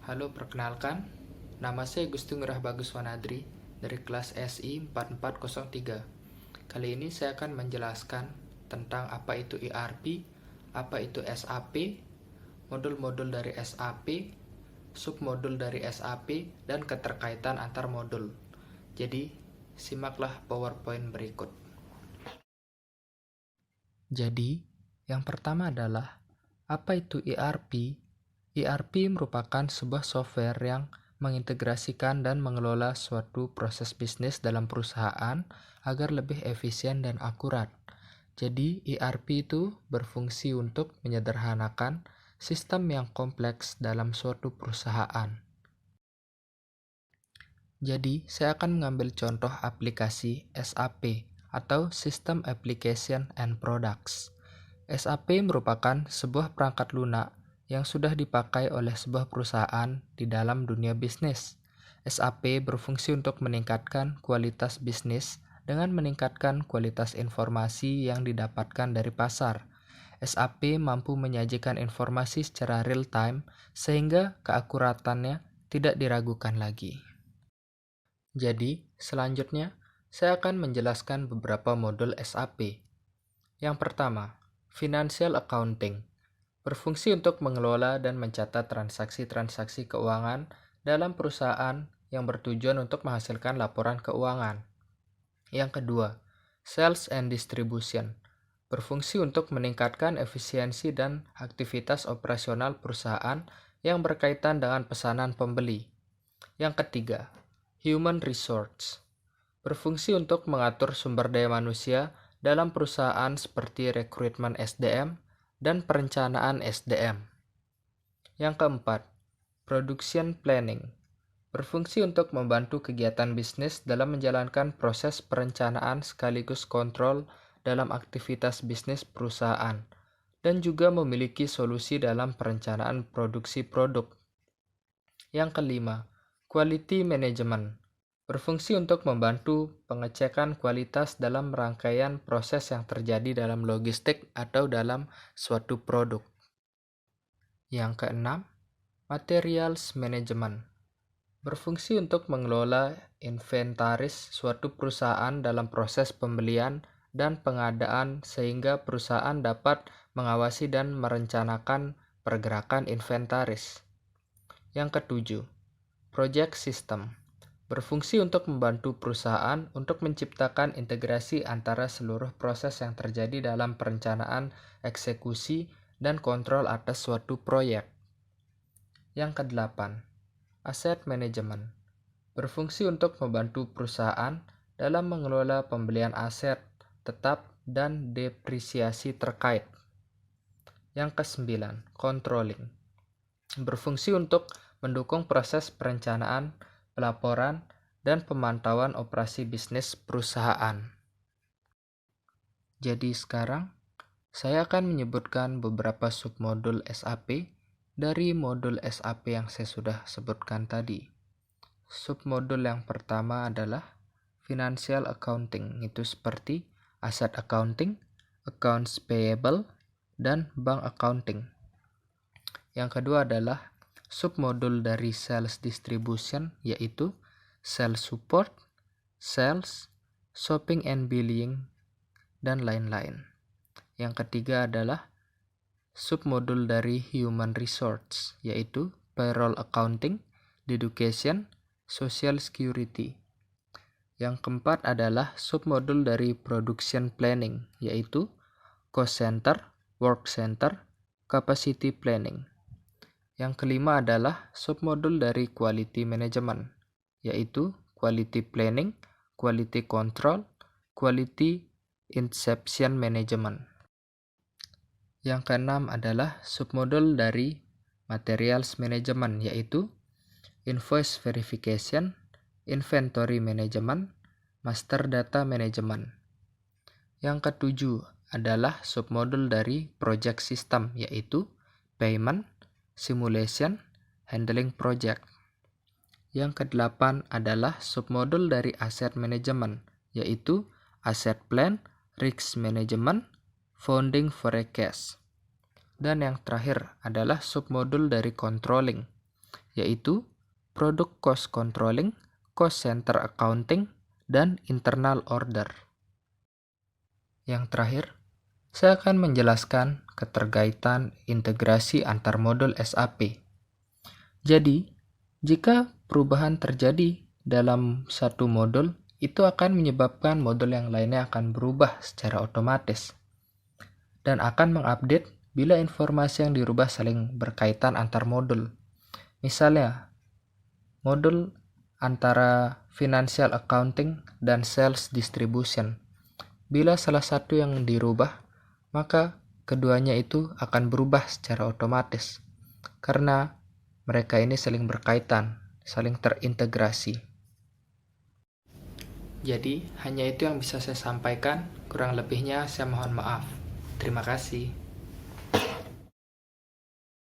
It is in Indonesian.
Halo, perkenalkan. Nama saya Gusti Ngurah Bagus Wanadri dari kelas SI 4403. Kali ini saya akan menjelaskan tentang apa itu ERP, apa itu SAP, modul-modul dari SAP, submodul dari SAP, dan keterkaitan antar modul. Jadi, simaklah PowerPoint berikut. Jadi, yang pertama adalah apa itu ERP? ERP merupakan sebuah software yang mengintegrasikan dan mengelola suatu proses bisnis dalam perusahaan agar lebih efisien dan akurat. Jadi, ERP itu berfungsi untuk menyederhanakan sistem yang kompleks dalam suatu perusahaan. Jadi, saya akan mengambil contoh aplikasi SAP atau System Application and Products. SAP merupakan sebuah perangkat lunak yang sudah dipakai oleh sebuah perusahaan di dalam dunia bisnis. SAP berfungsi untuk meningkatkan kualitas bisnis dengan meningkatkan kualitas informasi yang didapatkan dari pasar. SAP mampu menyajikan informasi secara real-time sehingga keakuratannya tidak diragukan lagi. Jadi, selanjutnya saya akan menjelaskan beberapa modul SAP. Yang pertama, Financial Accounting. Berfungsi untuk mengelola dan mencatat transaksi-transaksi keuangan dalam perusahaan yang bertujuan untuk menghasilkan laporan keuangan. Yang kedua, Sales and Distribution. Berfungsi untuk meningkatkan efisiensi dan aktivitas operasional perusahaan yang berkaitan dengan pesanan pembeli. Yang ketiga, Human Resource. Berfungsi untuk mengatur sumber daya manusia dalam perusahaan seperti rekrutmen SDM dan perencanaan SDM. Yang keempat, Production Planning. Berfungsi untuk membantu kegiatan bisnis dalam menjalankan proses perencanaan sekaligus kontrol dalam aktivitas bisnis perusahaan, dan juga memiliki solusi dalam perencanaan produksi produk. Yang kelima, Quality Management. Berfungsi untuk membantu pengecekan kualitas dalam rangkaian proses yang terjadi dalam logistik atau dalam suatu produk. Yang keenam, Materials Management. Berfungsi untuk mengelola inventaris suatu perusahaan dalam proses pembelian dan pengadaan sehingga perusahaan dapat mengawasi dan merencanakan pergerakan inventaris. Yang ketujuh, Project System. Berfungsi untuk membantu perusahaan untuk menciptakan integrasi antara seluruh proses yang terjadi dalam perencanaan, eksekusi, dan kontrol atas suatu proyek. Yang kedelapan, Asset Management. Berfungsi untuk membantu perusahaan dalam mengelola pembelian aset tetap dan depresiasi terkait. Yang kesembilan, Controlling. Berfungsi untuk mendukung proses perencanaan, pelaporan, dan pemantauan operasi bisnis perusahaan. Jadi sekarang, saya akan menyebutkan beberapa submodul SAP dari modul SAP yang saya sudah sebutkan tadi. Submodul yang pertama adalah Financial Accounting, itu seperti Asset Accounting, Accounts Payable, dan Bank Accounting. Yang kedua adalah submodul dari Sales Distribution, yaitu Sales Support, Sales, Shopping and Billing, dan lain-lain. Yang ketiga adalah submodul dari Human Resource, yaitu Payroll Accounting, Education, Social Security. Yang keempat adalah submodul dari Production Planning, yaitu Cost Center, Work Center, Capacity Planning. Yang kelima adalah submodul dari Quality Management, yaitu Quality Planning, Quality Control, Quality Inception Management. Yang keenam adalah submodul dari Materials Management, yaitu Invoice Verification, Inventory Management, Master Data Management. Yang ketujuh adalah submodul dari Project System, yaitu Payment, Simulation, Handling Project. Yang kedelapan adalah submodul dari Asset Management, yaitu Asset Plan, Risk Management, Founding Forecast. Dan yang terakhir adalah submodul dari Controlling, yaitu Product Cost Controlling, Cost Center Accounting, dan Internal Order. Yang terakhir, saya akan menjelaskan keterkaitan integrasi antar modul SAP. Jadi, jika perubahan terjadi dalam satu modul, itu akan menyebabkan modul yang lainnya akan berubah secara otomatis dan akan mengupdate bila informasi yang dirubah saling berkaitan antar modul. Misalnya, modul antara financial accounting dan sales distribution. Bila salah satu yang dirubah, maka keduanya itu akan berubah secara otomatis karena mereka ini saling berkaitan, saling terintegrasi. Jadi, hanya itu yang bisa saya sampaikan. Kurang lebihnya saya mohon maaf. Terima kasih.